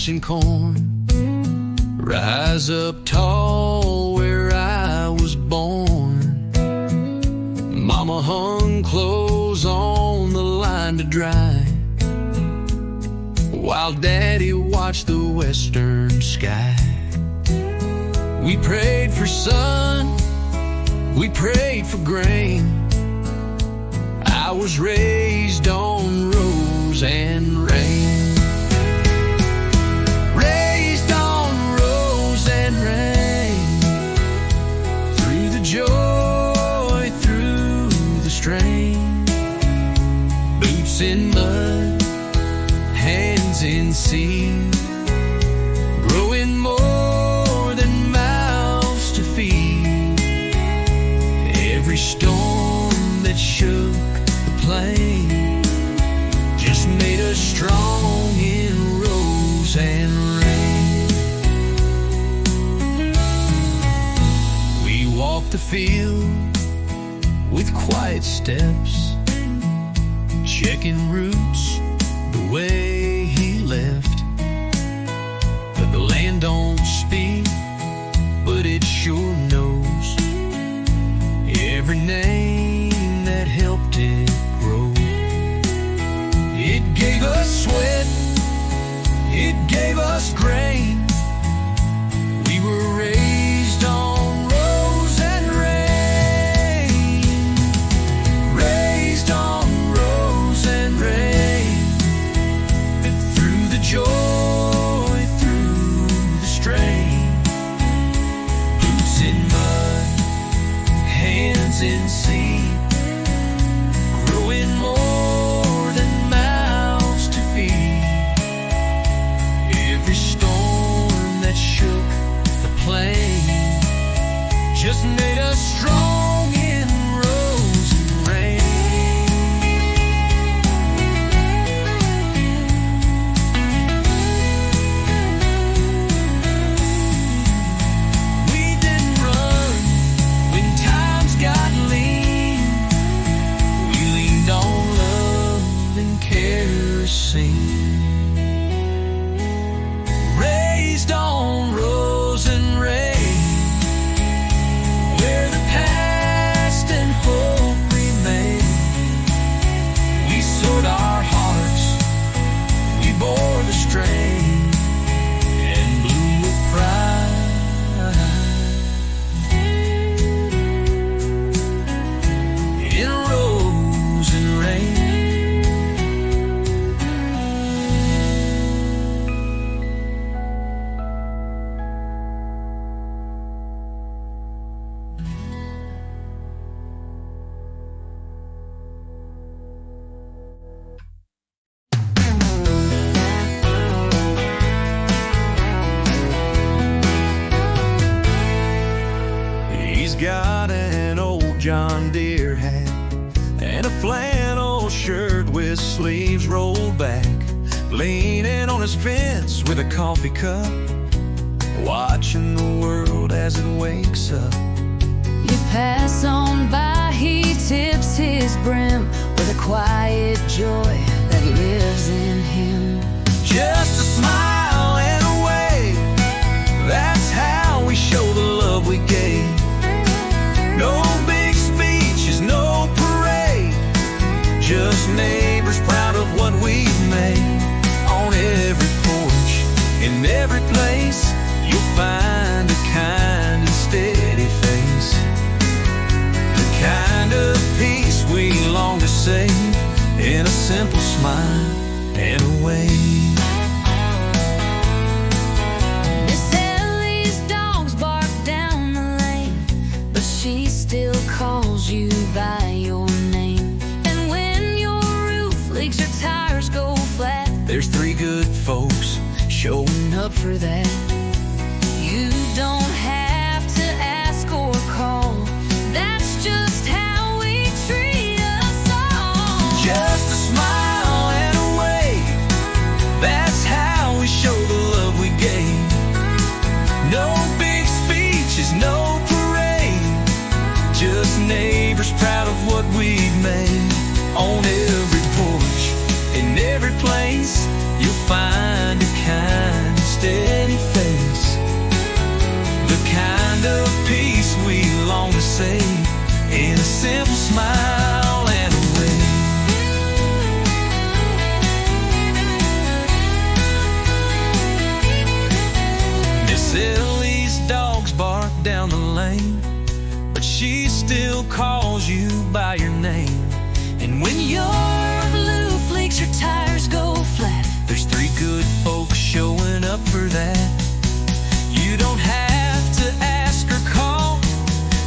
watching corn rise up tall where I was born. Mama hung clothes on the line to dry, while Daddy watched the western sky. We prayed for sun, we prayed for grain. I was raised on rose and rain. Raised on rose and rain. Through the joy, through the strain. Boots in mud, hands in seed. Growing more than mouths to feed. Every storm that shook plain just made us strong in rose and rain. We walked the field with quiet steps, checking roots the way he left. But the land don't speak, but it sure knows every name that helped it grow. It gave us sweat, it gave us grain. We were raised on rose and rain. Raised on rose and rain. Through the joy, through the strain. Boots in mud, hands in seed. Growing more than mouths to feed. Every storm that shook the plain just made us strong in rose and rain. We didn't run when times got lean. We leaned on love and kerosene. Raised on rose and rain, where the past and hope remain. We sowed our hearts, we bore the strain, and blew with pride in rose and rain. He's got an old John Deere hat and a flannel shirt with sleeves rolled back, leaning on his fence with a coffee cup, watching the world as it wakes up. You pass on by, he tips his brim with a quiet joy that lives in him. Just a smile and a wave, that's how we show the love we gave. No big speeches, no parade, just neighbors proud of what we've made. On every porch, in every place, you'll find a kind and steady face. The kind of peace we long to save in a simple smile and a wave. Miss Ellie's dogs bark down the lane, but she still calls you by your name. And when your roof leaks or tires go flat, There's three good folks showing up for that. You don't have to ask or call, that's just how we treat us all. just a smile and a wave. That's how we show the love we gave. No big speeches, no parade, just neighbors proud of what we've made. On every porch, in every place, you'll find a kind say in a simple smile and a wave. Miss Ellie's dogs bark down the lane, but she still calls you by your name. And when your blue flakes, your tires go flat, there's three good folks showing up for that. You don't have to ask or call,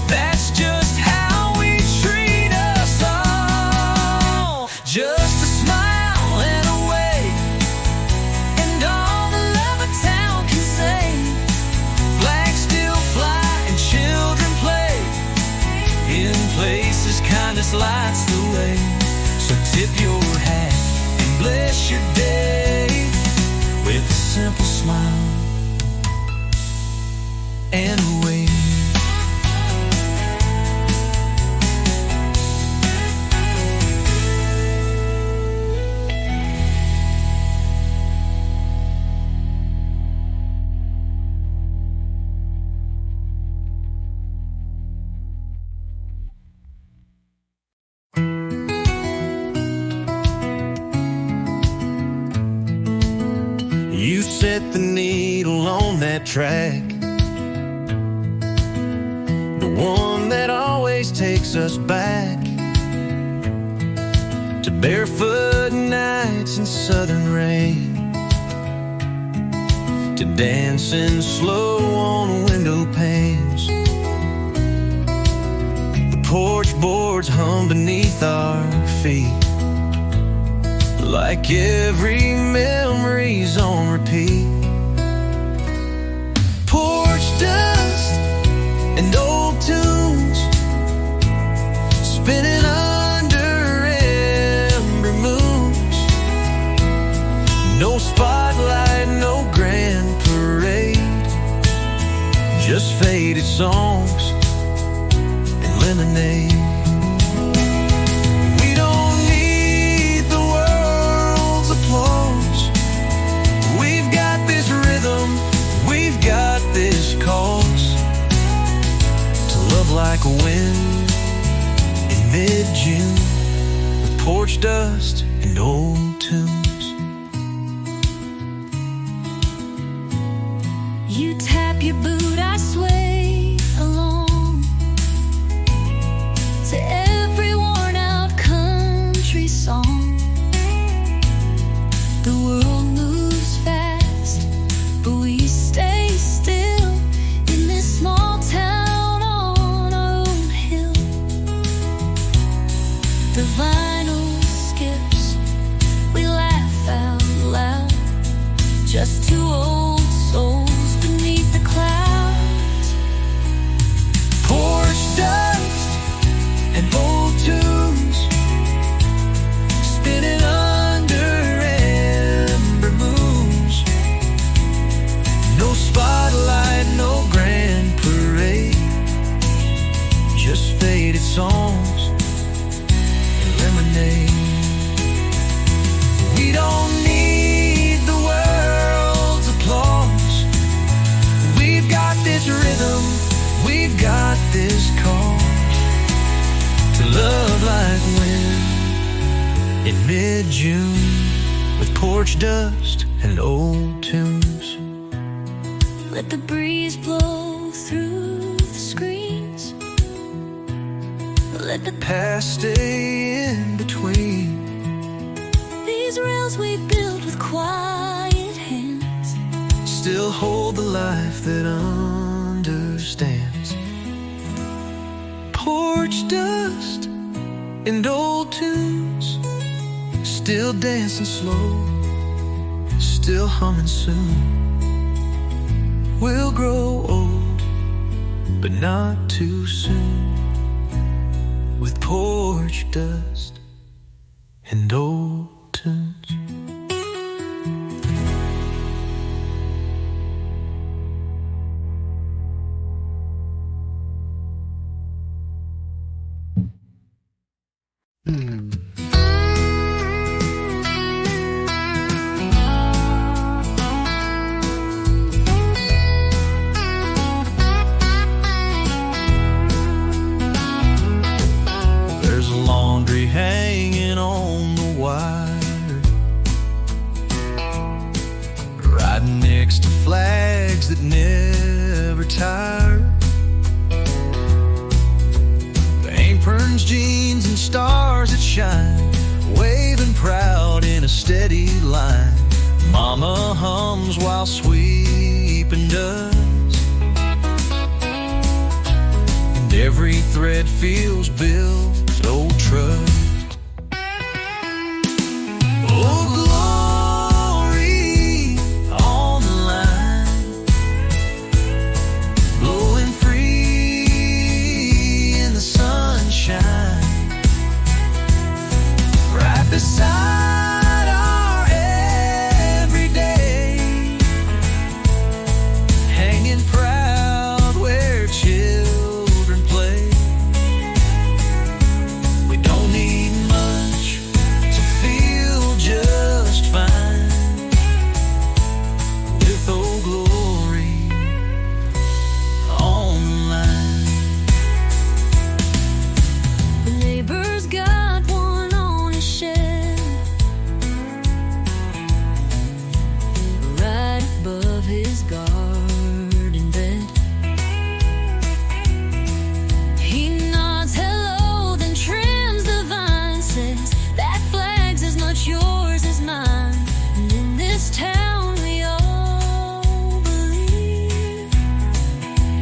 that's just how we treat us all. Just a smile and a wave, and all the love a town can say. Flags still fly and children play in places kindness lights the way. So tip your hat and bless your day with a simple smile and a wave. You set the needle on that track, the one that always takes us back to barefoot nights and southern rain, to dancing slow on window panes. The porch boards hum beneath our feet, like every memory's on repeat. Porch dust and old tunes spinning under ember moons. No spotlight, no grand parade, just faded songs and lemonade. Like a wind in mid-June, with porch dust and old tunes. You tap your boot, I sway along to every worn-out country song. The world moves fast, but we stay still in this small town. The vinyl skips, we laugh out loud, just two old souls beneath the clouds. Porch dust and old tunes spinning under ember moons. No spotlight, no grand parade, just faded songs. We don't need the world's applause. We've got this rhythm, we've got this cause to love like wind in mid-June, with porch dust and old tunes. Let the breeze blow through the screens, let the past stay in between. These rails we built with quiet hands still hold the life that understands. Porch dust and old tunes, still dancing slow, still humming soon. We'll grow old, but not too soon, with porch dust and old tunes. that never tire. The aprons, jeans, and stars that shine, waving proud in a steady line. Mama hums while sweeping dust, and every thread feels built old trust. Oh, glory on the line, blowing free in the sunshine, right beside our everyday, hanging proud where children play. We don't need much to feel just fine, with Old Glory on the line. The neighbor's got one on his shed, right above his garden bed. He nods hello, then trims the vine, says that flag's as much yours as mine. And in this town we all believe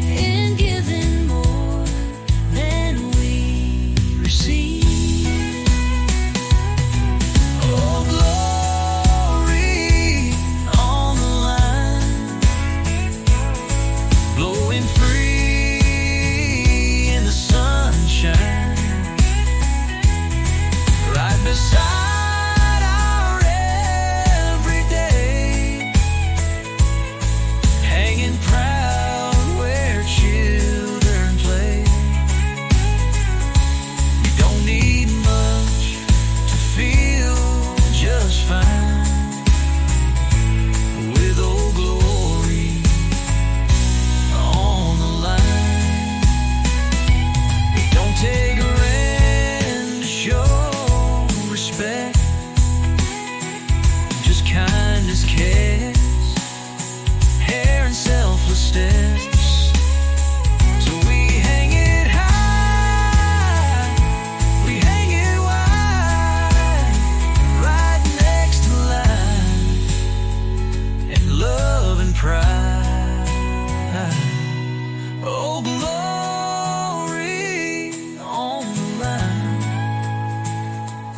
in giving more than we receive. Oh, glory on the line, blowing free in the sunshine, right beside our everyday, hanging proud where children play. You don't need much to feel just fine, with Old Glory on the line. It don't take a rent to show respect, just kindness, cares, hair and selfless steps. So we hang it high, we hang it wide, right next to life and love and pride. Oh, glory on the line,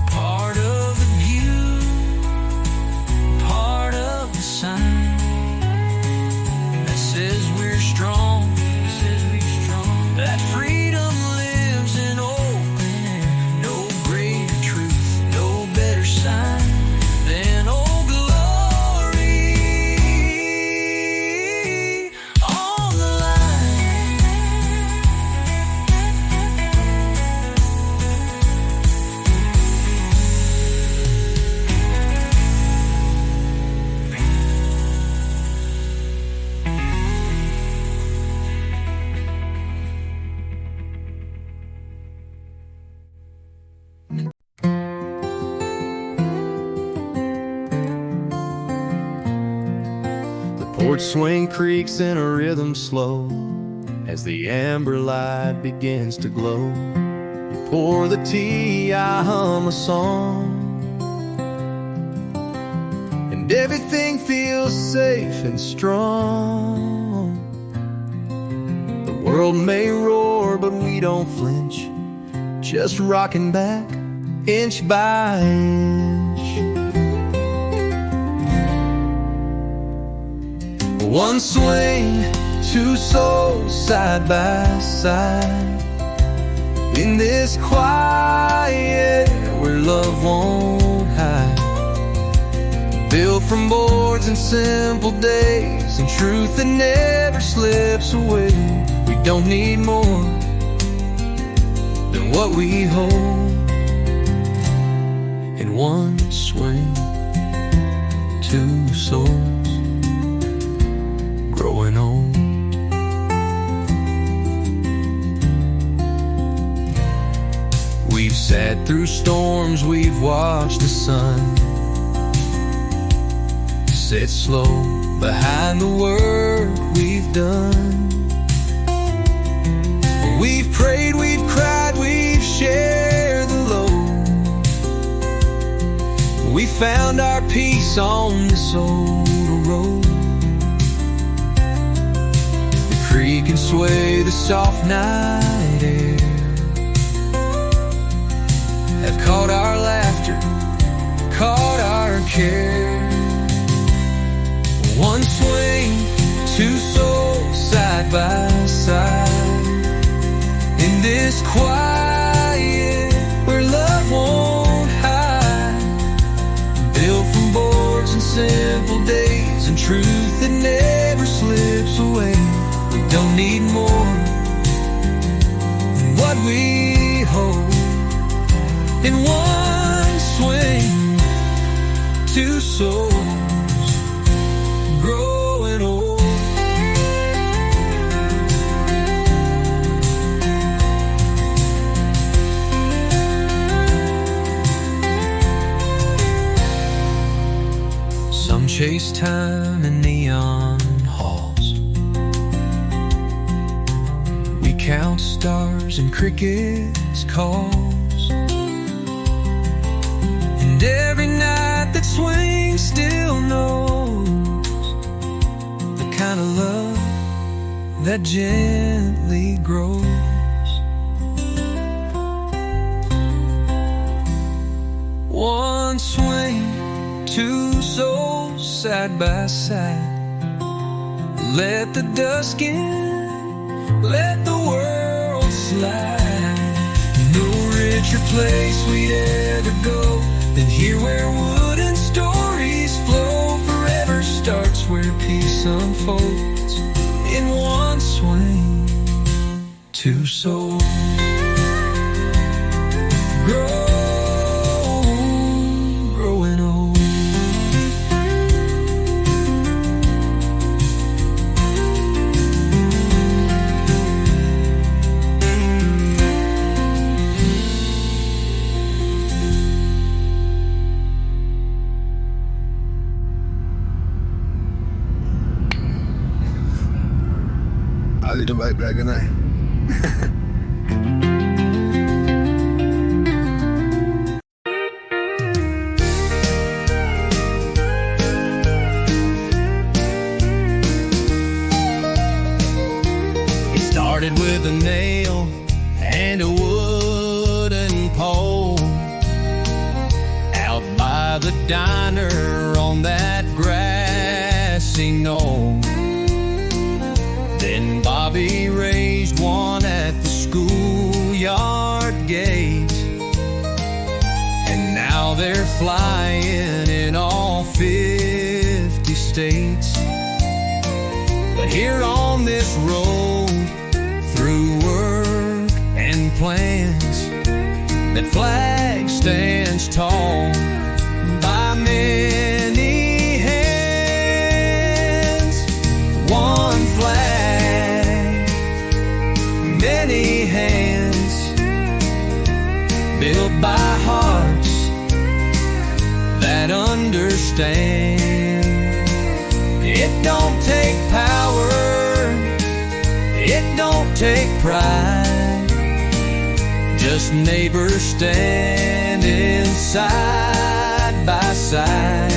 part of the view, part of the sign that says we're strong, that freedom lives in open air. No greater truth, no better sign than Old Glory on the line. The porch swing creaks in a rhythm slow as the amber light begins to glow. You pour the tea, I hum a song, and everything feels safe and strong. The world may roar, but we don't flinch, just rocking back inch by inch. One swing, two souls side by side, in this quiet where love won't hide. Built from boards and simple days, and truth that never slips away. We don't need more than what we hold in one swing, two souls growing old. We've sat through storms, we've watched the sun set slow behind the work we've done. We've prayed, we've cried, we've shared the load. We found our peace on this old road. The creek can sway the soft night air, have caught our laughter, caught our care. One swing, two souls side by side, in this quiet where love won't hide, built from boards and simple days and truth that never slips away. We don't need more than what we hold. In one swing, two souls growing old. Some chase time in neon halls. We count stars and crickets' calls. And every night that swings still knows the kind of love that gently grows. One swing, two souls side by side. Let the dusk in, let the world slide. No richer place we'd ever go than here where wooden stories flow. Forever starts where peace unfolds. In one swing, two souls growing old. A little bit back and I. It started with a nail and a wooden pole out by the diner on that grassy knoll. Then Bobby raised one at the schoolyard gate, and now they're flying in all 50 states. But here on this road, through work and plans, that flag stands tall by many hands. One flag, many hands, built by hearts that understand. It don't take power, it don't take pride, just neighbors standing side by side.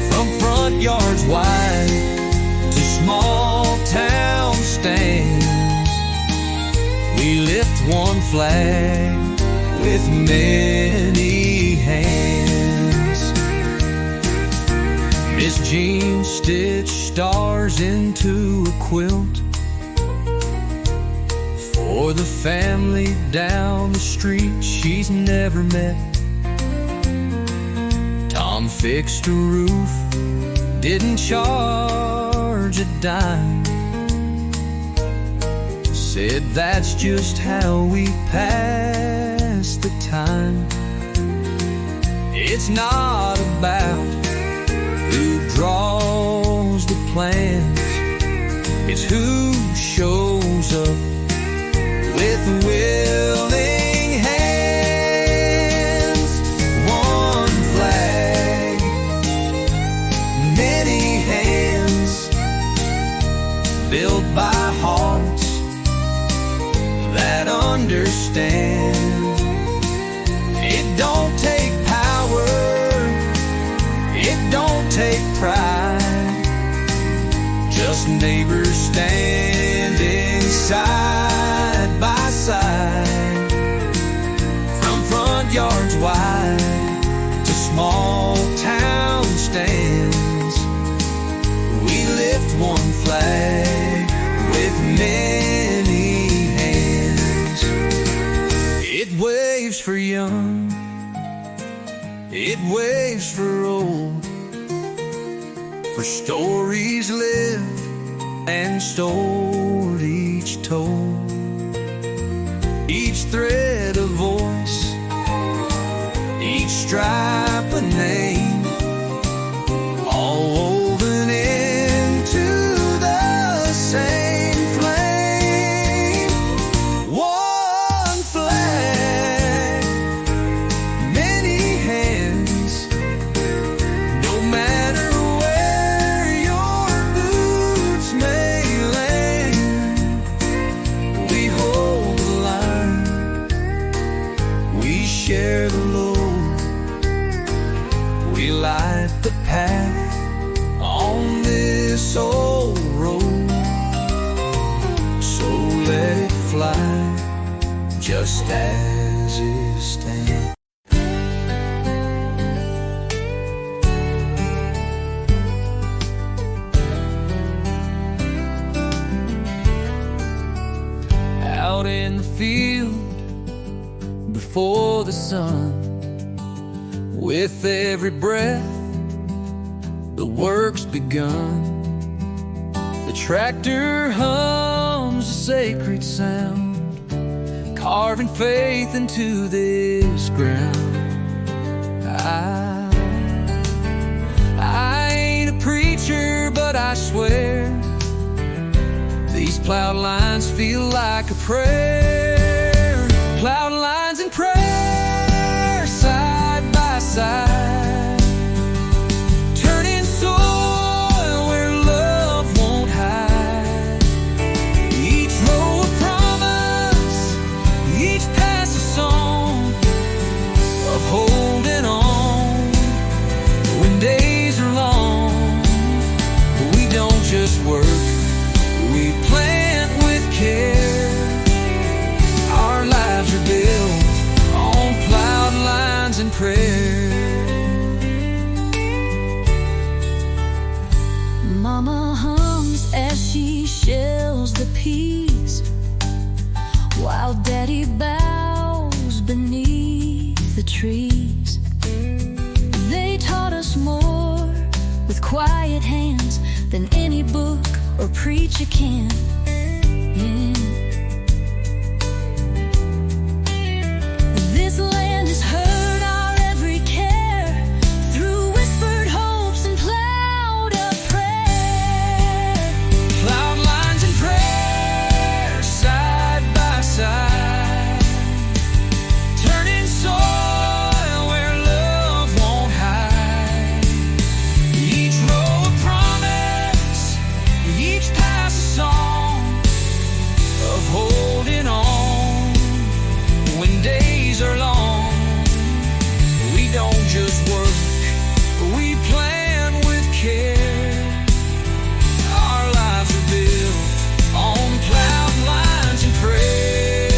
From front yards wide to small town stands, we lift one flag with many hands. Miss Jean stitched stars into a quilt for the family down the street she's never met. Tom fixed a roof, didn't charge a dime, said that's just how we pass the time. It's not about who draws the plans, it's who shows up with willing hands. One flag, many built by hearts that understand. It don't take power, it don't take pride, just neighbors standing side by side. From front yards wide to small town stands, we lift one flag with many hands. It waves for young, it waves for old, for stories lived and stored, each told, each thread a voice, each stripe a name, all woven into the same flame. One flag, many hands, no matter where your boots may land. We hold the line, we share the load, we light the path on this old road. So let it fly just as it stands. Out in the field before the sun, with every breath the work's begun. The tractor hums a sacred sound, carving faith into this ground. I ain't a preacher, but I swear these plowed lines feel like a prayer. Plowed lines and prayer, side by side, turning soil where love won't hide. Each row a promise, each pass a song of holding on when days are long. We don't just work, we plant with care. Our lives are built on plowed lines and prayer. Mama hums as she shells the peas, while Daddy bows beneath the trees. They taught us more with quiet hands than any book or preacher can. Yeah. This land has heard our every care through whispered hopes and plowed up prayer. Plowed lines and prayer, side by side, turning soil where love won't hide. Each row a promise, each pass a song of holding on when days are long. We don't just work, we plan with care. Our lives are built on plowed lines and prayer.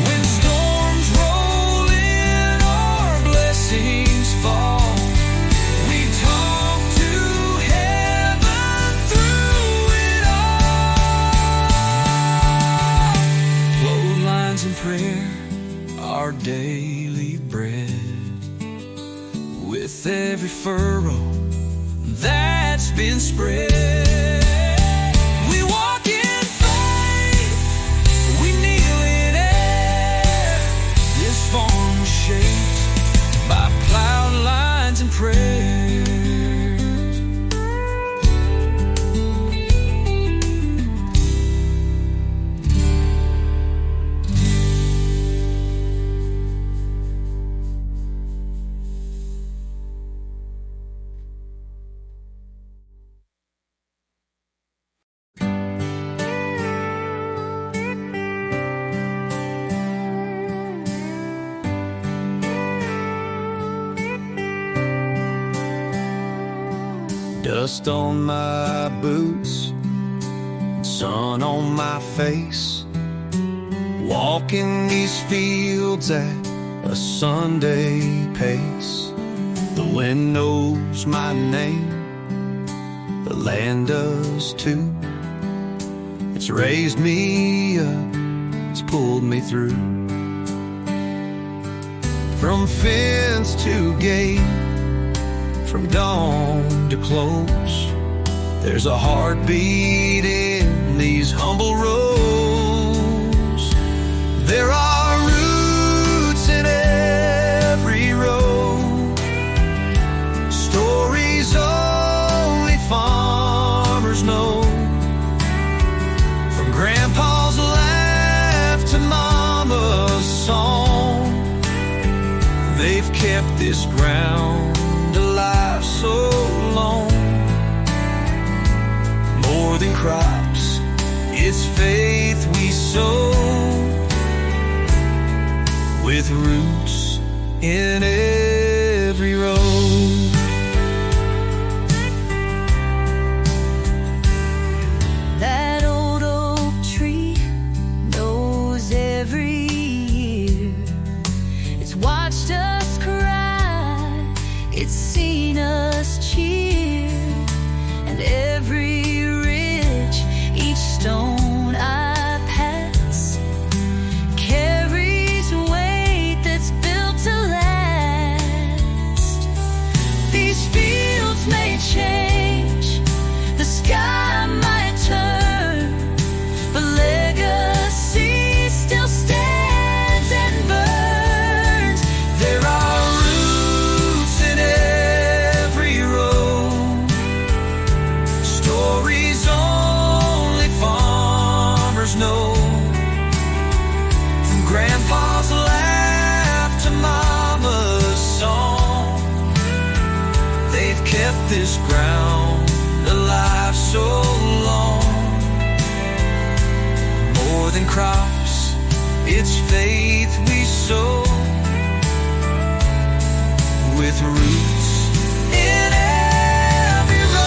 When storms roll in or blessings fall, we talk to heaven through it all. Load lines and prayer, our daily bread. With every furrow that's been spread, we walk in faith, we kneel in air. This farm was shaped by plowed lines and prayers. Dust on my boots, sun on my face, walking these fields at a Sunday pace. The wind knows my name, the land does too. It's raised me up, it's pulled me through. From fence to gate, from dawn to close, there's a heartbeat in these humble roads. There are roots in every road, stories only farmers know. From Grandpa's laugh to Mama's song, they've kept this ground alive so long. More than crops, it's faith we sow, with roots in every road. That old oak tree knows every year. It's watched us cry, it's seen us cheer. And every ridge, each stone I pass, carries weight that's built to last. These fields may change, the sky might turn, but legacy still stands and burns. There are roots in every road, stories only farmers know. From Grandpa's laugh to Mama's song, they've kept this ground alive so long. More than crops, it's faith we sow, with roots in every road.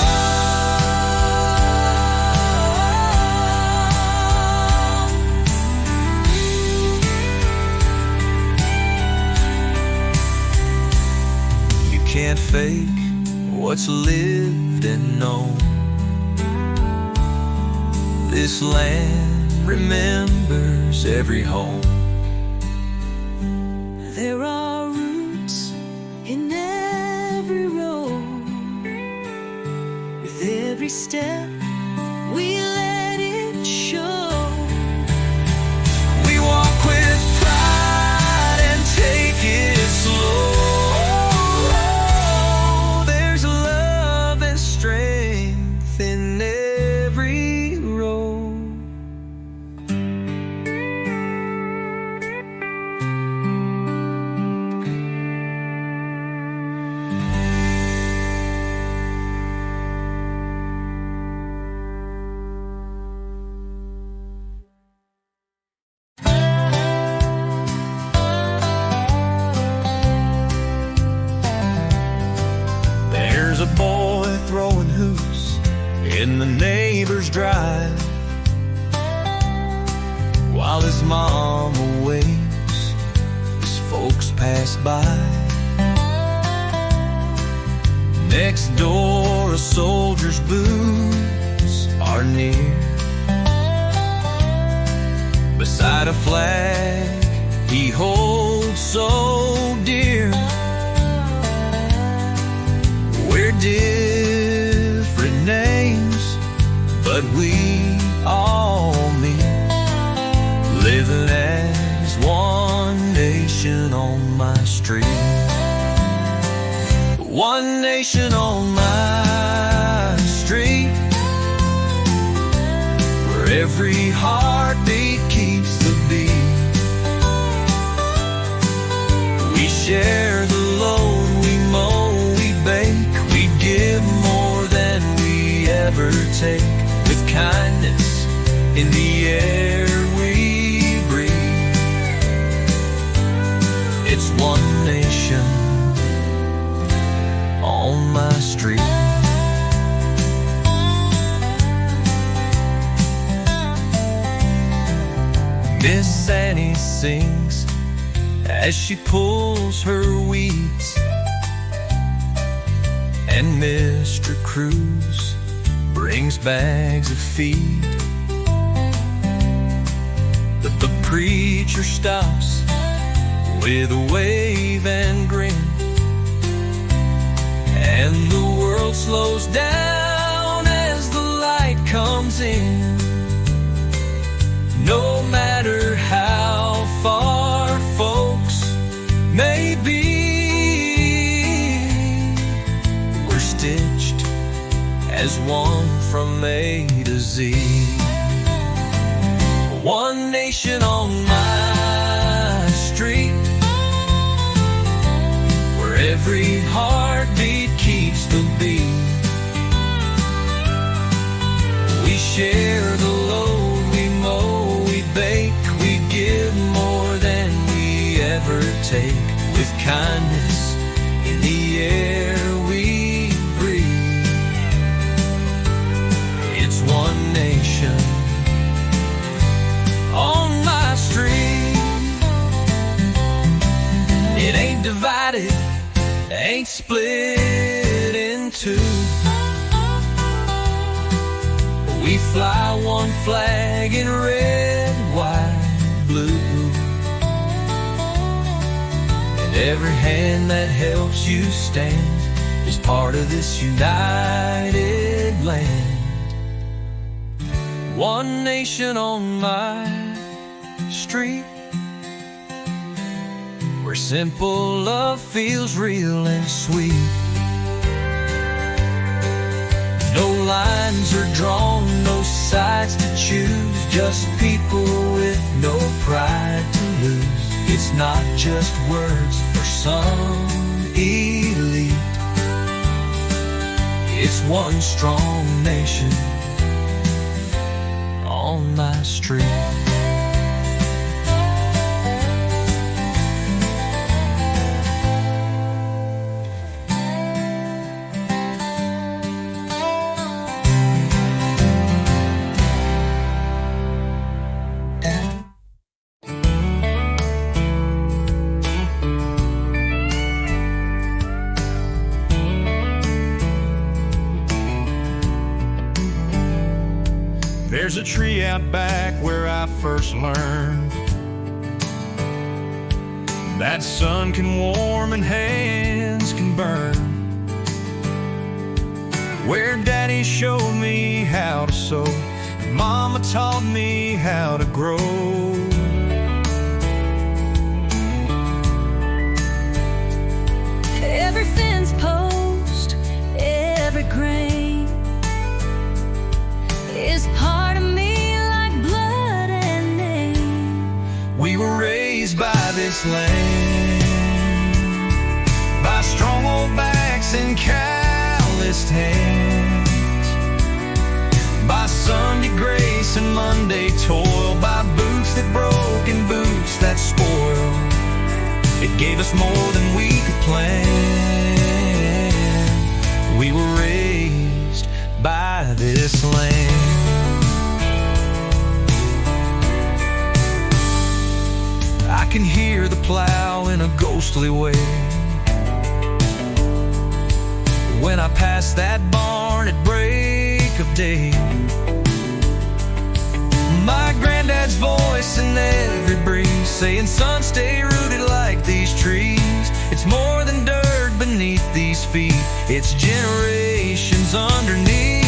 You can't fake what's lived and known. This land remembers every home. There are roots in every road. With every step, we let it show. We walk with pride and take it slow. There's love and strength in every road. There's a boy throwing hoops in the neighbor's drive, while his mama waits as folks pass by. Next door, a soldier's boots are near, beside a flag he holds so dear. We're different names, but we all meet living as one nation on my street. One nation on my street, where every heartbeat keeps the beat. We share the load, we mow, we bake, we give more than we ever take, with kindness in the air we breathe. It's one nation on my street. sings as she pulls her weeds. And Mr. Cruz brings bags of feed. But the preacher stops with a wave and grin, and the world slows down as the light comes in. No matter how far folks may be, we're stitched as one from A to Z. One nation on my street, where every heartbeat keeps the beat. We share the load, we mow, we bake, we give more than we ever take. With kindness in the air we breathe. It's one nation on my street. It ain't divided, ain't split in two. We fly one flag in red, white, blue. And every hand that helps you stand is part of this united land. One nation on my street, where simple love feels real and sweet. No lines are drawn, no sides to choose, just people with no pride to lose. It's not just words for some elite. It's one strong nation on my street. There's a tree out back where I first learned that sun can warm and hands can burn. Where Daddy showed me how to sew, and Mama taught me how to grow. Every fence post, every grain is part of me like blood and name. We were raised by this land, by strong old backs and calloused hands, by Sunday grace and Monday toil, by boots that broke and boots that spoiled. It gave us more than we could plan. We were raised by this land. I can hear the plow in a ghostly way when I pass that barn at break of day. My granddad's voice in every breeze saying, son, stay rooted like these trees. It's more than dirt beneath these feet, it's generations underneath.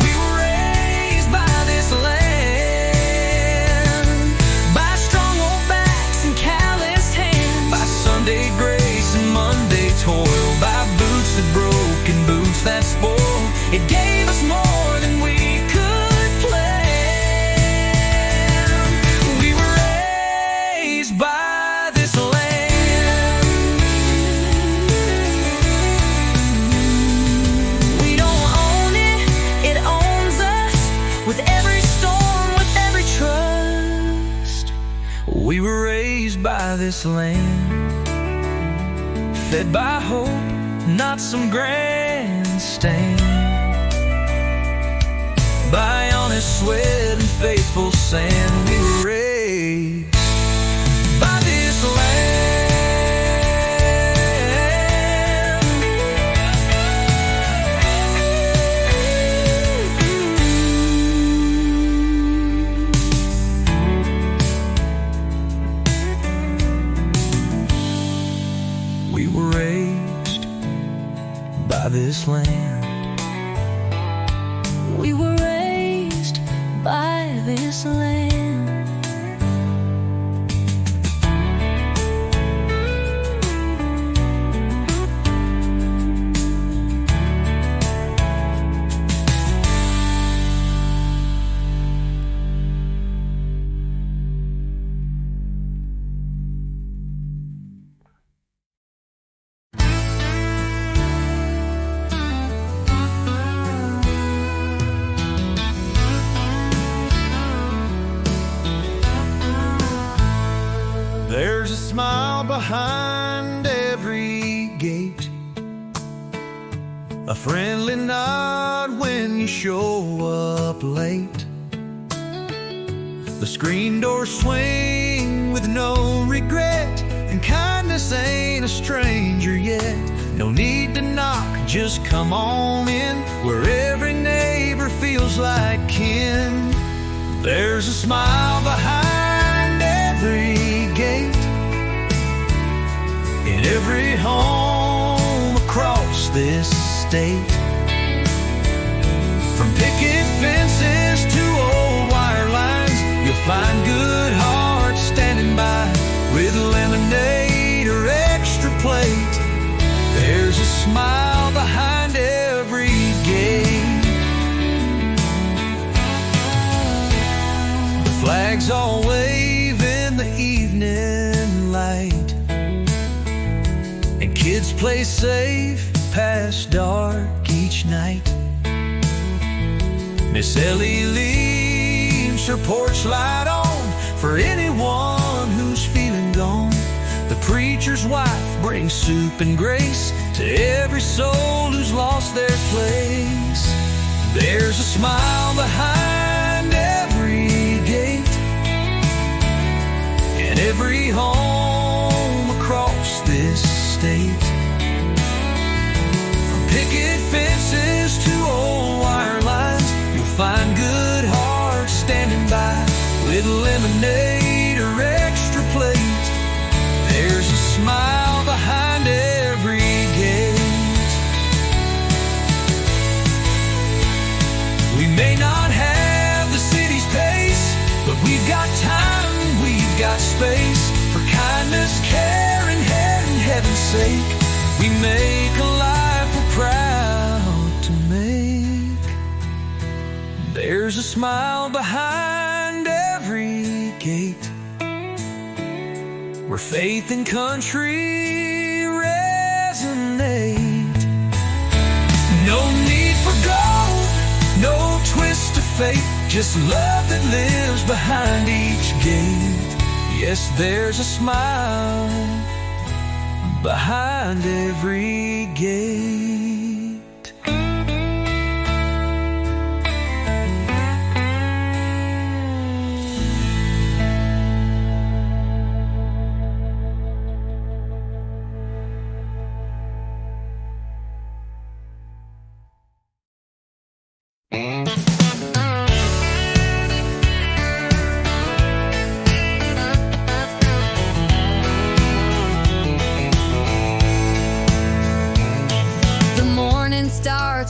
We were raised by this land, by strong old backs and calloused hands, by Sunday grace and Monday toil, by boots that broke and boots that spoiled. It gave us more than we could plan. We were raised by this land. We don't own it, it owns us. With every storm, with every trust, we were raised by this land, fed by hope, not some grandstand, by honest sweat and faithful sand. We were raised by this land. We were raised by this land. There's a smile behind every gate, a friendly nod when you show up late. The screen doors swing with no regret, and kindness ain't a stranger yet. No need to knock, just come on in, where every neighbor feels like kin. There's a smile behind every gate, in every home across this state. From picket fences to old wire lines, you'll find good hearts standing by with lemonade or extra plate. There's a smile behind every gate. The flags all wave in the evening light, and kids play safe past dark each night. Miss Ellie leaves her porch light on for anyone who's feeling gone. The preacher's wife brings soup and grace to every soul who's lost their place. There's a smile behind every gate, in every home across this state. From picket fences to old wire lines, you'll find good hearts standing by with lemonade or extra plate. There's a smile behind every gate. We may not have the city's pace, but we've got time, we've got space for kindness, care, and heaven's sake. We make a life we're proud to make. There's a smile behind every gate, where faith and country resonate. No need for gold, no twist of fate, just love that lives behind each gate. Yes, there's a smile behind every gate.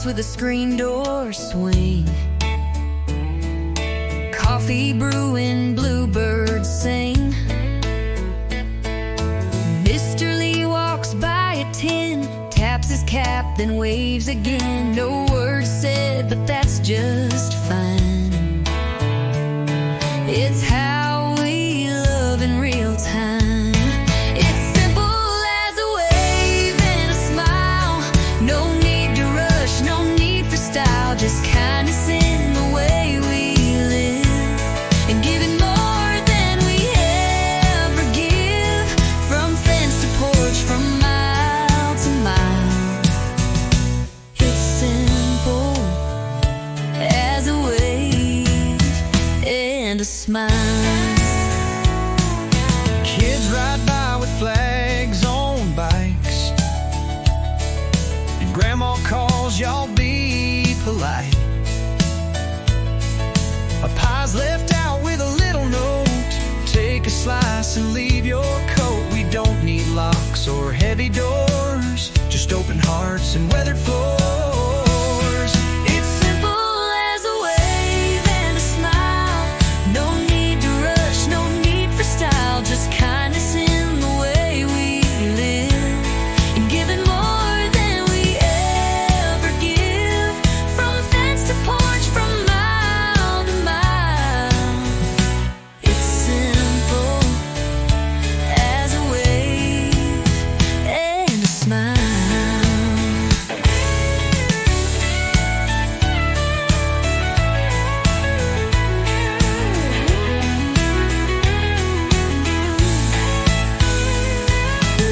With a screen door swing, coffee brewing, bluebirds sing. Mr. Lee walks by at 10, taps his cap, then waves again. No words said, but that's just fine. It's how we love in real time. It's simple as a wave and a smile. No need to rush, no need for style, just kindness in the way we live, and giving more than we ever give, from fence to porch, from mile to mile. It's simple as a wave and a smile. Kids ride by with flags on bikes, and grandma calls y'all be polite. A pie's left out with a little note, take a slice and leave your coat. We don't need locks or heavy doors, just open hearts carpets and weathered floors. It's simple as a wave and a smile. No need to rush, no need for style. Just kindness in the way we live, and giving more than we ever give. From fence to porch, from mile to mile. It's simple as a wave and a smile.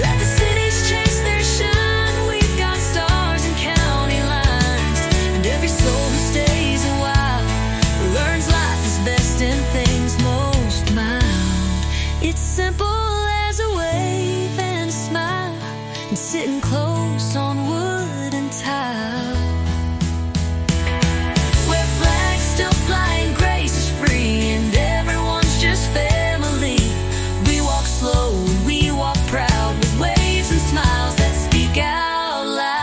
Let the cities chase their shine. We've got stars and county lines, and every soul who stays a while learns life is best in things most mild. It's simple as a wave and a smile, and sitting close on wood and tile. Where flags still fly and grace is free, and everyone's just family. We walk slow and we walk proud, with waves and smiles that speak out loud.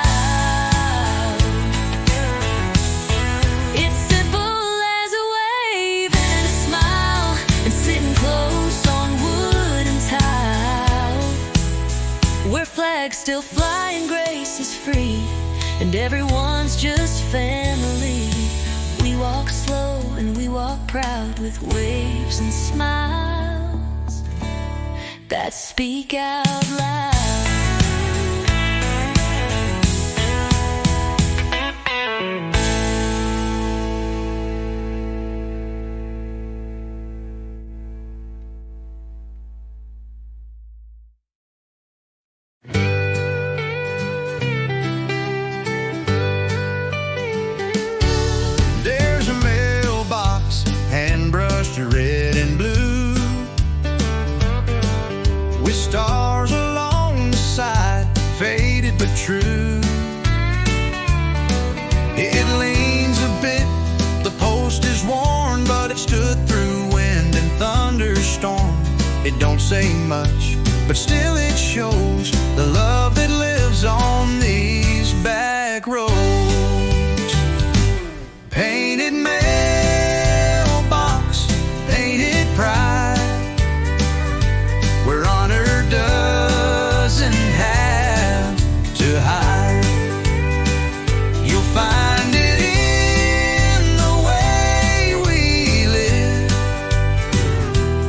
It's simple as a wave and a smile, and sitting close on wood and tile. Where flags still fly and grace is free, and everyone's just family. We walk slow and we walk proud, with waves and smiles that speak out loud. There's a mailbox, hand brushed red and blue, with stars along the side, faded but true. It leans a bit, the post is worn, but it stood through wind and thunderstorm. It don't say much, but still it shows the love that lives on these back roads. Painted mailbox, painted pride, where honor doesn't have to hide. You'll find it in the way we live,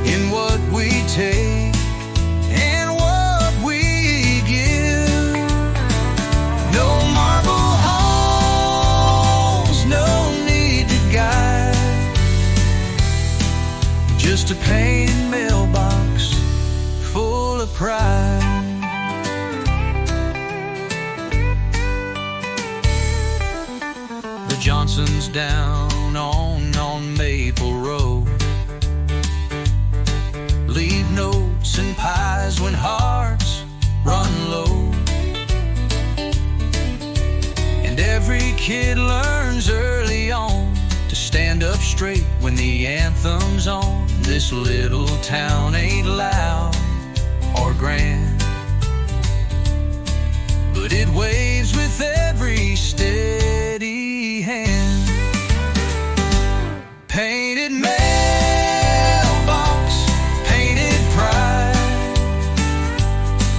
in what we take and what we give. No marble halls, no need to guide, just a painted mailbox full of pride. The Johnsons down on Maple Road leave notes and pies when hearts run low. And every kid learns early on to stand up straight when the anthem's on. This little town ain't loud or grand, but it waves with every steady hand. Painted mailbox, painted pride,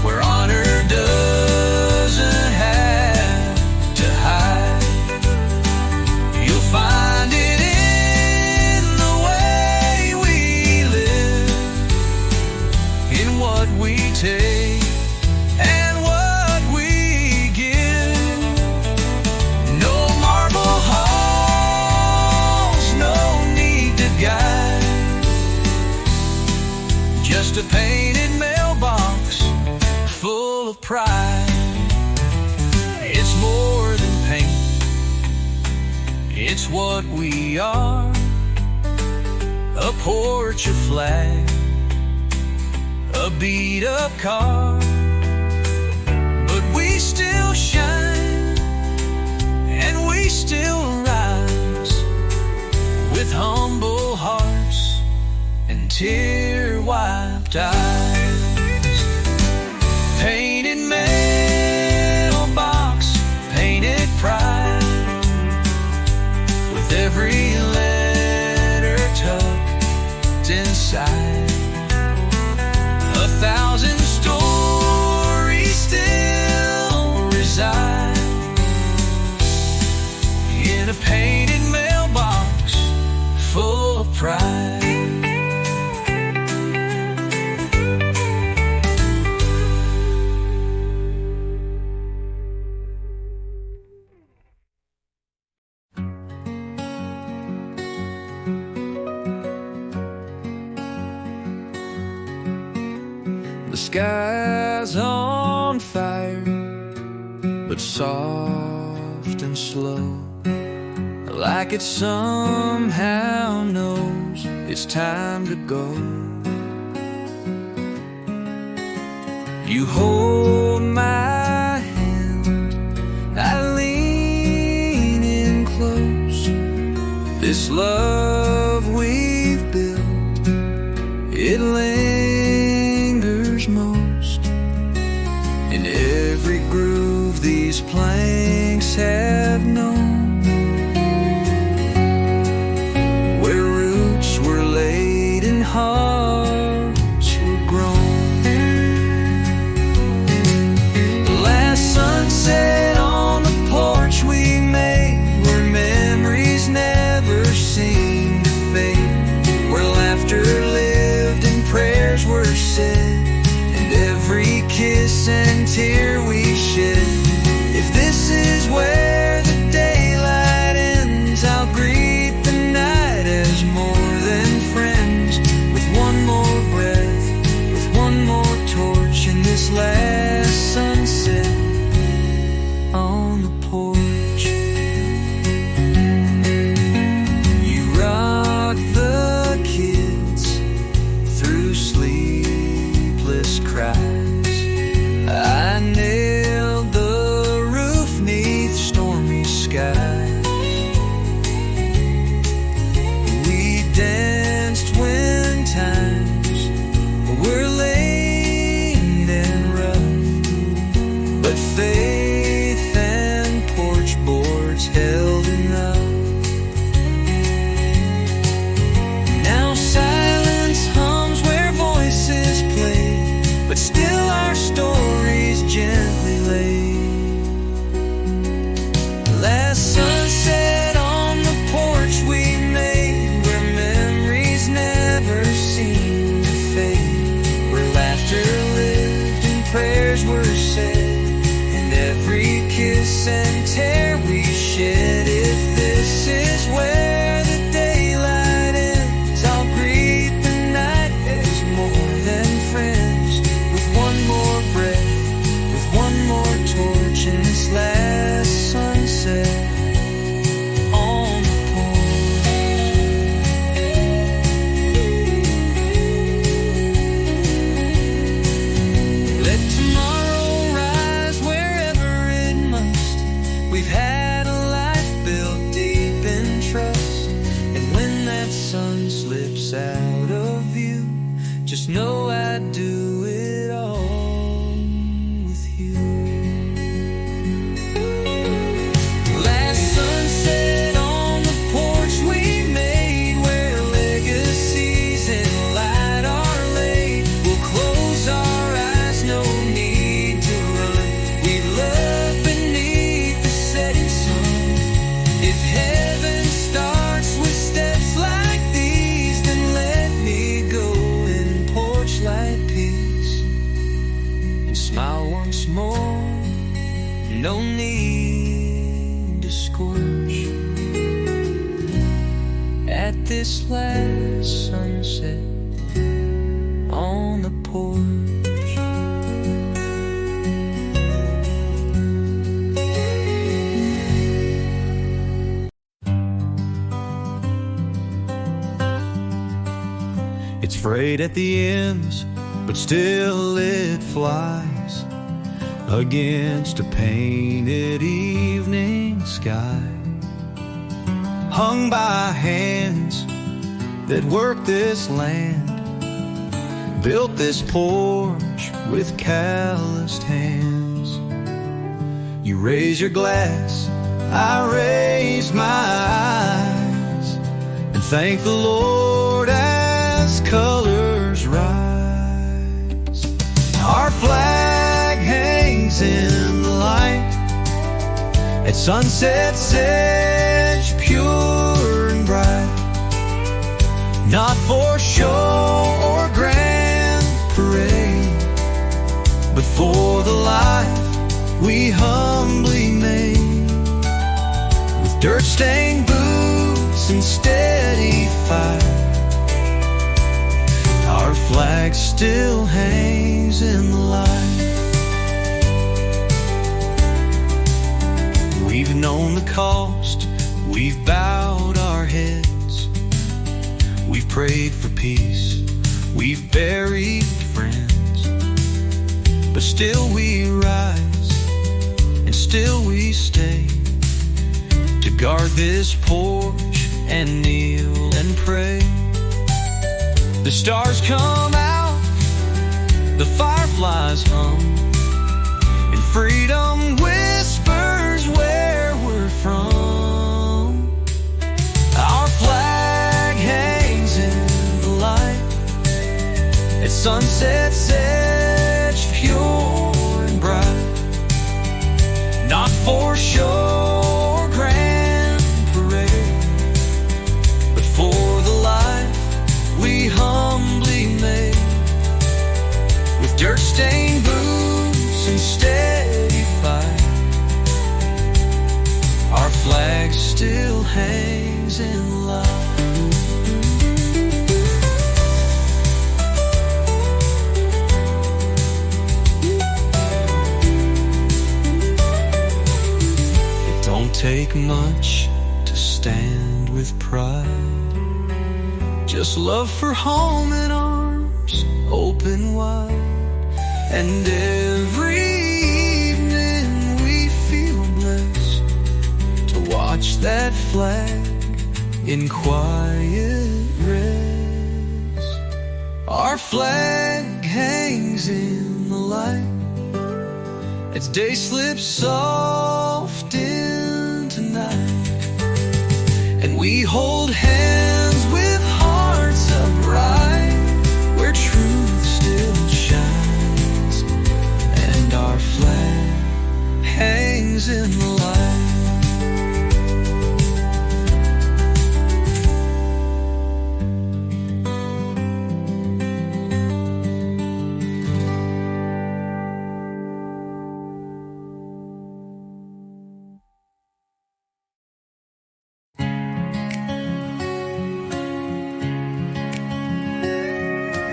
where honor doesn't have to hide. You'll find it in the way we live, in what we take and what we give. No marble halls, no need to guide, just a painted mailbox full of pride. It's more than paint, it's what we are. A porch, a flag, a beat-up car, but we still shine and we still rise, with humble hearts and tear-wiped eyes. Painted mailbox, painted in a painted mailbox full of pride. The sky's on fire, but soft and slow, like it somehow knows it's time to go. You hold my hand, I lean in close. This love we've built, it lingers most in every groove these planks have known, where roots were laid and hearts were grown. The last sunset on the porch we made, where memories never seem to fade, where laughter lived and prayers were said, and every kiss and tear we shed. If this is where the daylight ends, I'll greet the night as more than friends, with one more breath, with one more torch in this last sunset on the porch. You rock the kids through sleepless cries. I nailed the roof neath stormy skies. We danced when times were late and rough, but faith and porch boards held enough. Now silence hums where voices play, but still our stories gently lay. Last sunset on the porch we made, where memories never seem to fade, where laughter lived and prayers were said, and every kiss and tear we shed. If this is where the daylight ends, I'll greet the night as more than friends, with one more breath, with one more torch in this last sunset on the porch. Let tomorrow rise wherever it must. We've had a life built deep in trust, and when that sun slips out of view, just know I'd do it all with you. Last sunset on the porch we made, where legacies in light are laid. We'll close our eyes, no need to run. We love beneath the setting sun. If heaven starts with steps like these, then let me go in porch light peace and smile once more. No need to scorch at this last sunset on the porch. It's frayed at the ends, but still it flies against a painted evening sky, hung by hands that work this land, built this porch with calloused hands. You raise your glass, I raise my eyes, and thank the Lord as colors rise. Our flag hangs in the light at sunset's edge not for show or grand parade, but for the life we humbly made. With dirt-stained boots and steady fire, our flag still hangs in the light. We've known the cost, we've bowed our heads, we've prayed for peace, we've buried friends, but still we rise, and still we stay, to guard this porch and kneel and pray. The stars come out, the fireflies hum, and freedom whispers where we're from. Our flag hangs in the light, at sunset's edge, pure and bright, not for show or grand parade, but for the life we humbly made. With dirt-stained boots and steady fire, our flag still hangs in light. It don't take much to stand with pride, just love for home and arms open wide. And every evening we feel blessed to watch that flag in quiet rest. Our flag hangs in the light as day slips soft into night, and we hold hands with hearts upright, where truth still shines, and our flag hangs in the light.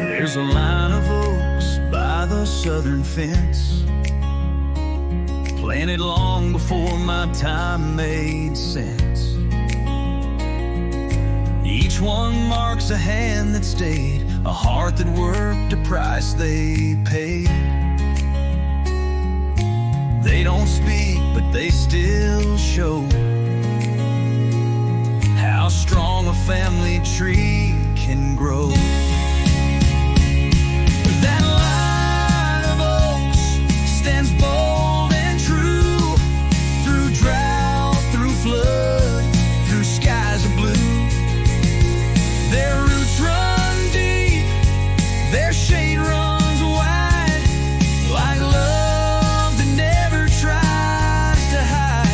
There's a line of oaks by the southern fence, planted long before my time made sense. Each one marks a hand that stayed, a heart that worked, a price they paid. They don't speak, but they still show how strong a family tree can grow. That line of oaks stands bold and true, through drought, through flood, through skies of blue. Their roots run deep, their shade runs wide, like love that never tries to hide.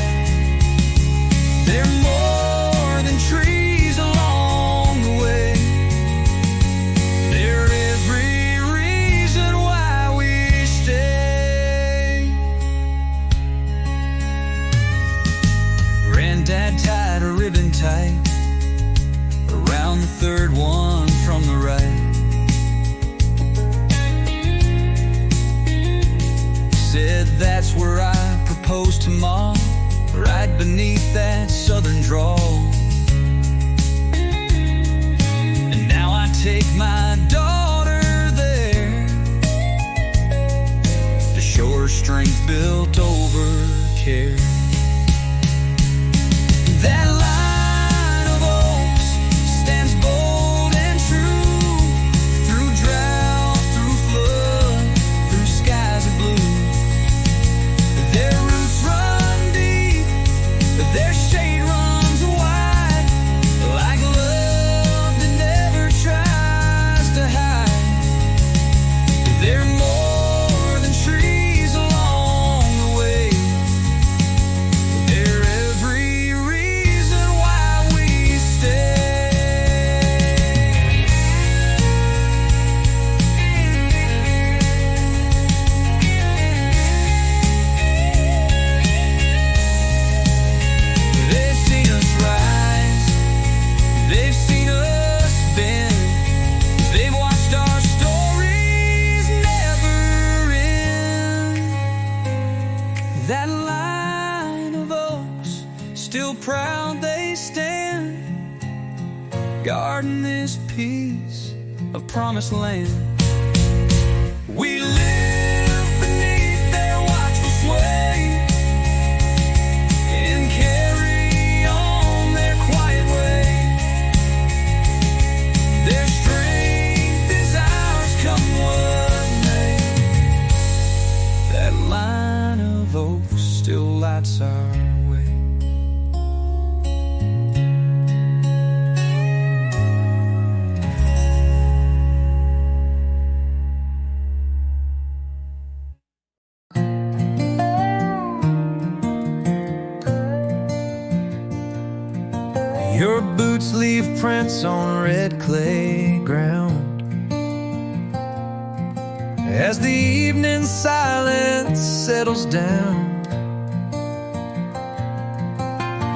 They're more than trees along the way. They're every reason why we stay. Granddad tied a ribbon tight around the third one from the right. Said that's where I proposed to Mom, right beneath that southern drawl. And now I take my daughter there to show her strength built over care. That line of oaks stands bold and true, through drought, through flood, through skies of blue. Their roots run deep, their shade runs we stand, guarding this piece of promised land. We live beneath their watchful sway and carry on their quiet way. Their strength is ours, come what may. That line of oaks still lights our way. Your boots leave prints on red clay ground as the evening silence settles down.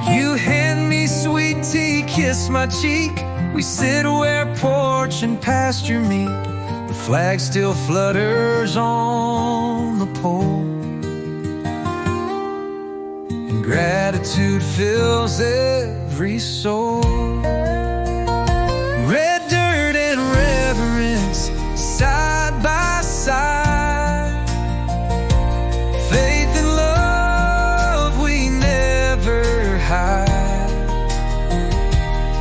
You hand me sweet tea, kiss my cheek. We sit where porch and pasture meet. The flag still flutters on the pole, and gratitude fills every soul. Red dirt and reverence side by side. Faith and love we never hide.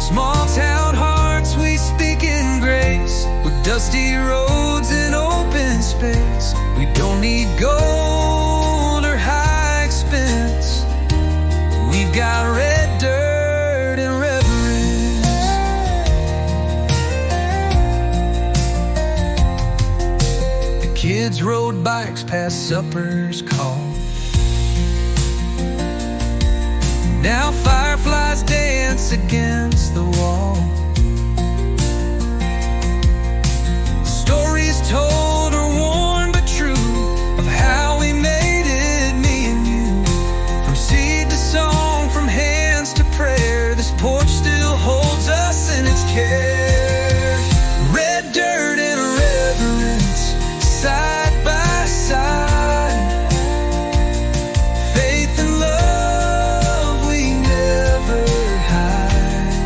Small town hearts we speak in grace, with dusty roads and open space. We don't need gold or high expense. We've got red dirt and reverence. The kids rode bikes past supper's call. Now fireflies dance against the wall. Stories told are worn but true of how we made it, me and you. From seed to song, from hands to prayer, this porch still holds us in its care. Red dirt and reverence side by side. Faith and love we never hide.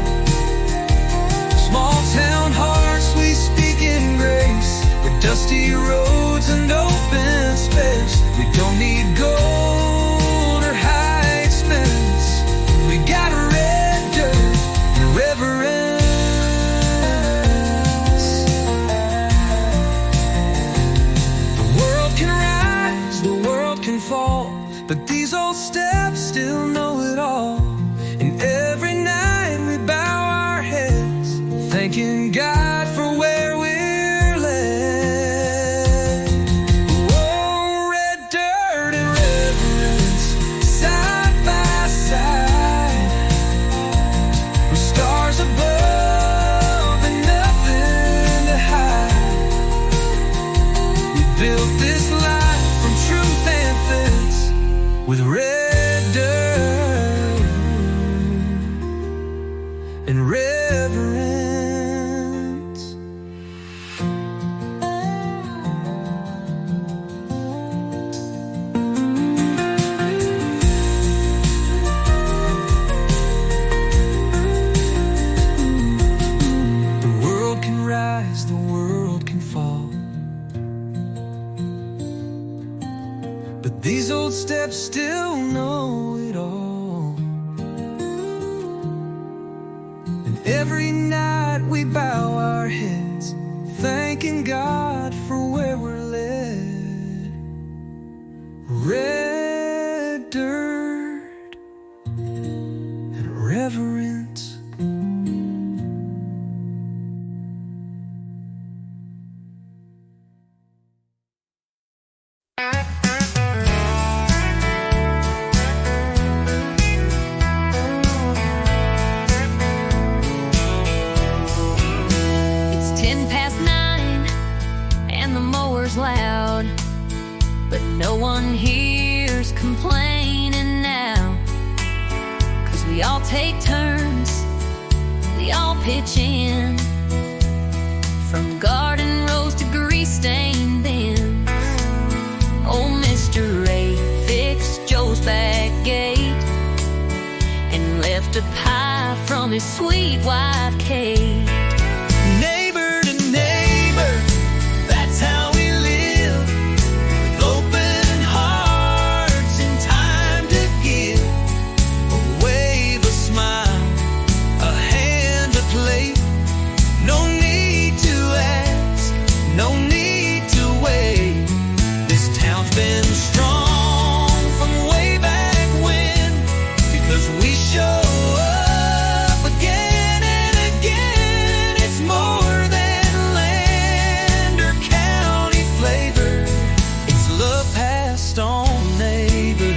Small town hearts we speak in grace, with dusty roads and open space. We don't need gold or high expense. We got red dirt and reverence. The world can rise, the world can fall, but these old steps still know it all. And every night we bow our heads, thanking God for where we're led. Oh, red dirt and reverence side by side. With stars above and nothing to hide. We built this life from truth and fence, with red dirt and reverence. The world can rise, the world can fall, but these old steps still know it all. And every night we bow our heads, thanking God for where we're led. Red dirt and reverence. It's 9:10 and the mower's loud, but no one here's complaining now. 'Cause we all take turns, we all pitch in, from garden rows to grease-stained bins. Old Mr. Ray fixed Joe's back gate and left a pile life from his sweet wife Kate. Neighbor to neighbor, that's how we live, with open hearts and time to give. A wave, a smile, a hand, a plate. No need to ask, no need to wait. This town's been strong from way back when, because we show up again and again. It's more than land or county flavor. It's love passed on, neighbor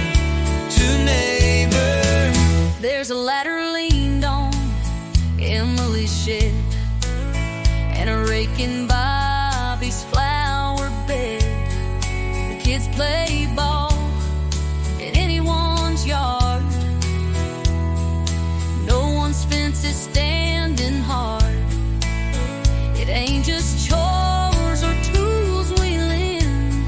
to neighbor. There's a ladder leaned on Emily's shed, and a rake in Bobby's flower bed. The kids play ball in anyone's yard. No one's fence is standing hard. It ain't just chores or tools we lend.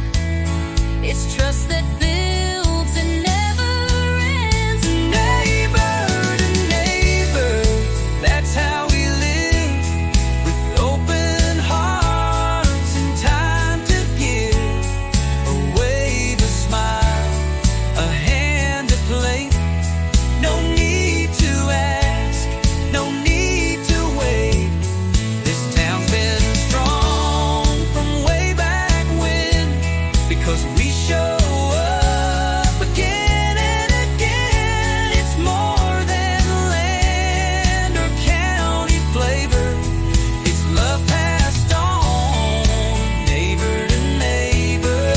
It's trust that builds and never ends. Neighbor to neighbor, that's how we live, with open hearts and time to give. A wave, a smile, a hand, a plate. No need to ask, no need to wait. This town's been strong from way back when, because we show up again and again. It's more than land or county flavor. It's love passed on, neighbor to neighbor.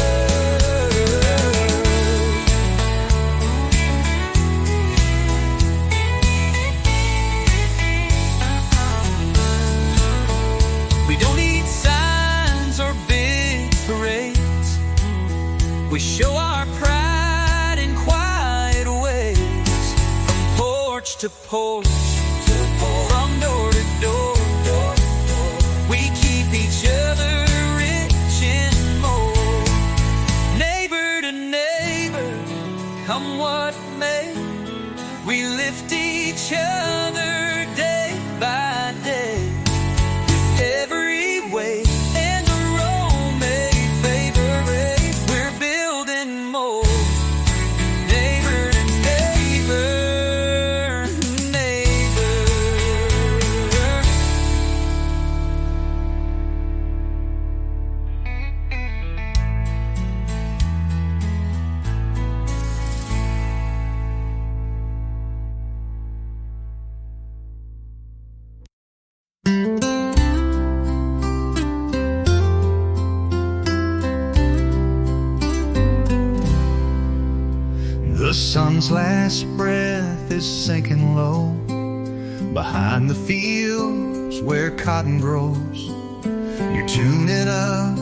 We don't need signs or big parades. We show our pride in quiet ways, from porch to porch, from door to door. We keep each other rich and more. Neighbor to neighbor, come what may, we lift each other day by day. Every way and a row may favor rate. We're building more. Neighbor to neighbor, neighbor. The sun's last breath is sinking low behind the fields where cotton grows. You're tuning up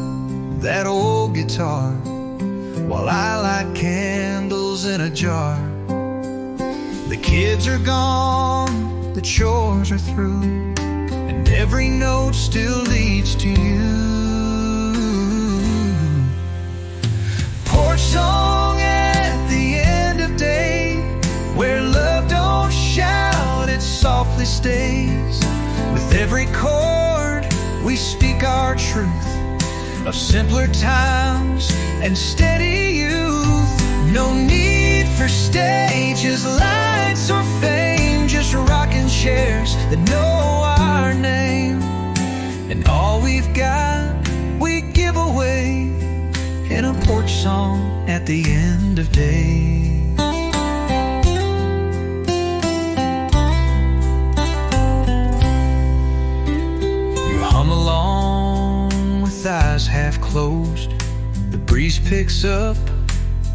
that old guitar while I light candles in a jar. The kids are gone, the chores are through, and every note still leads to you. Porch song at the end of day, where love don't shout, it softly stays. With every chord we speak our truth of simpler times and steady youth. No need for stages, lights, or fame, just rocking chairs that know our name. And all we've got, we give away in a porch song at the end of day. You hum along with eyes half closed. The breeze picks up,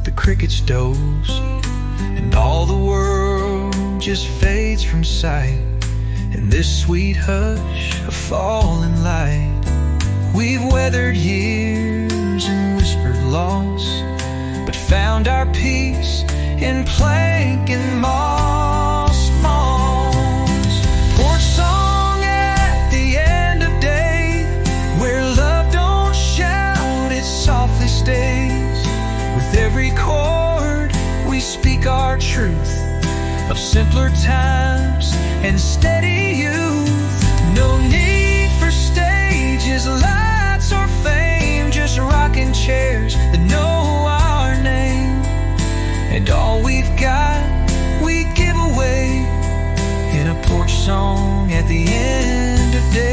the crickets doze, and all the world just fades from sight in this sweet hush of falling light. We've weathered years and whispered loss, but found our peace in plank and moss. Porch song at the end of day, where love don't shout, it softly stays. With every chord we speak our truth of simpler times and steady youth. No need for stages, lights, or fame, just rocking chairs that know our name. And all we've got, we give away in a porch song at the end of day.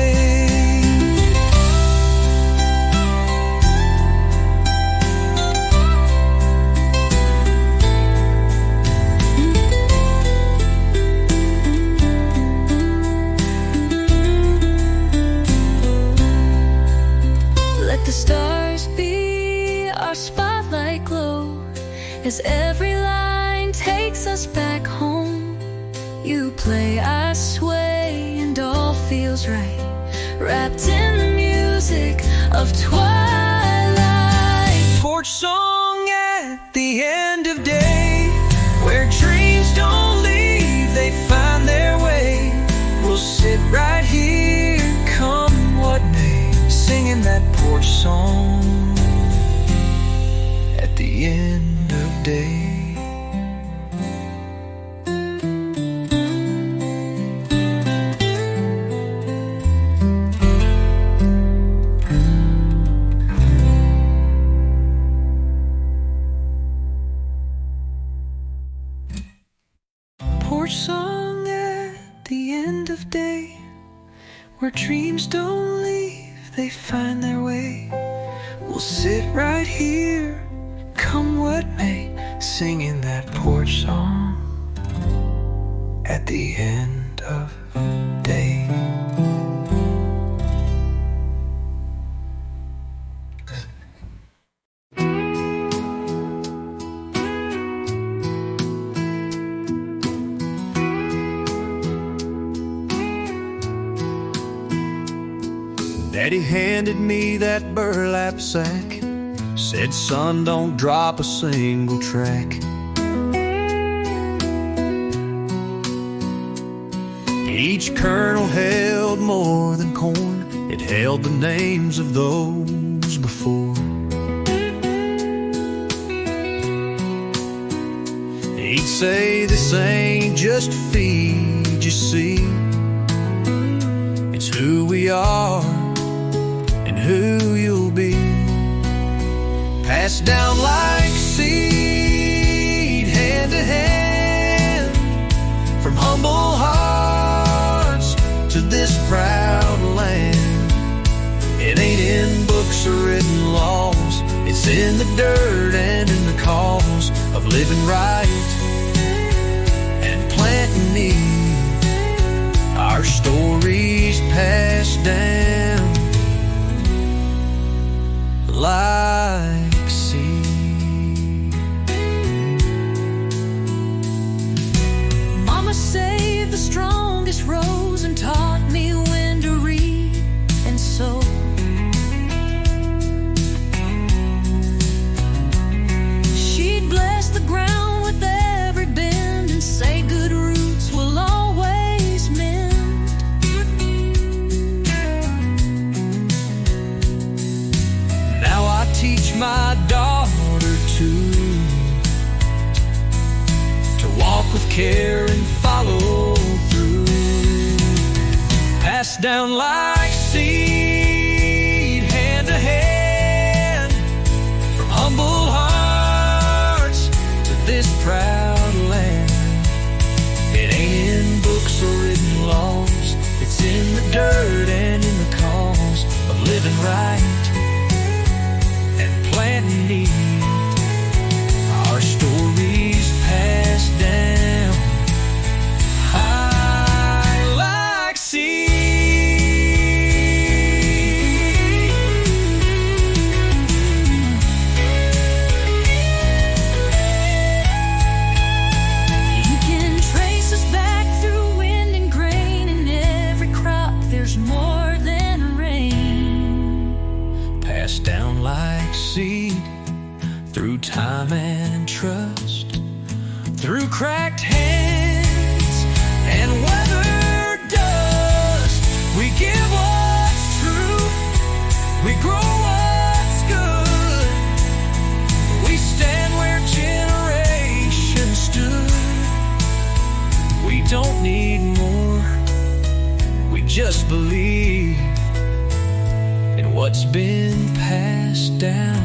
Let the stars be our spotlight glow as every line takes us back home. You play, I sway, and all feels right, wrapped in the music of twilight. Porch song at the end of day, where dreams don't leave, they find their way. We'll sit right here, come what may, singing that porch song at the end of day. Porch song at the end of day, where dreams don't leave, they find their way. We'll sit right here, come what may, singing that porch song at the end of day. Daddy handed me that burlap sack, said, son, don't drop a single track. Each kernel held more than corn, it held the names of those before. He'd say, this ain't just a feed, you see, it's who we are and who you'll be. Passed down like seed, hand to hand, from humble hearts to this proud land. It ain't in books or written laws, it's in the dirt and in the cause of living right and planting need. Our stories passed down like seed. Mama saved the strongest rose and taught me when to read and sow. She'd bless the ground with every bend and say good roots will always mend. Now I teach my daughter to walk with care and follow through. Passed down like seed, hand to hand, from humble hearts to this proud land. It ain't in books or written laws, it's in the dirt and in the cause of living right and planting need. Our stories passed down high like seed. You can trace us back through wind and grain, in every crop there's more than rain. Passed down like seed, through time and trust, through cracked hands and weathered dust. We give what's true, we grow what's good, we stand where generations stood. We don't need more, just believe in what's been passed down.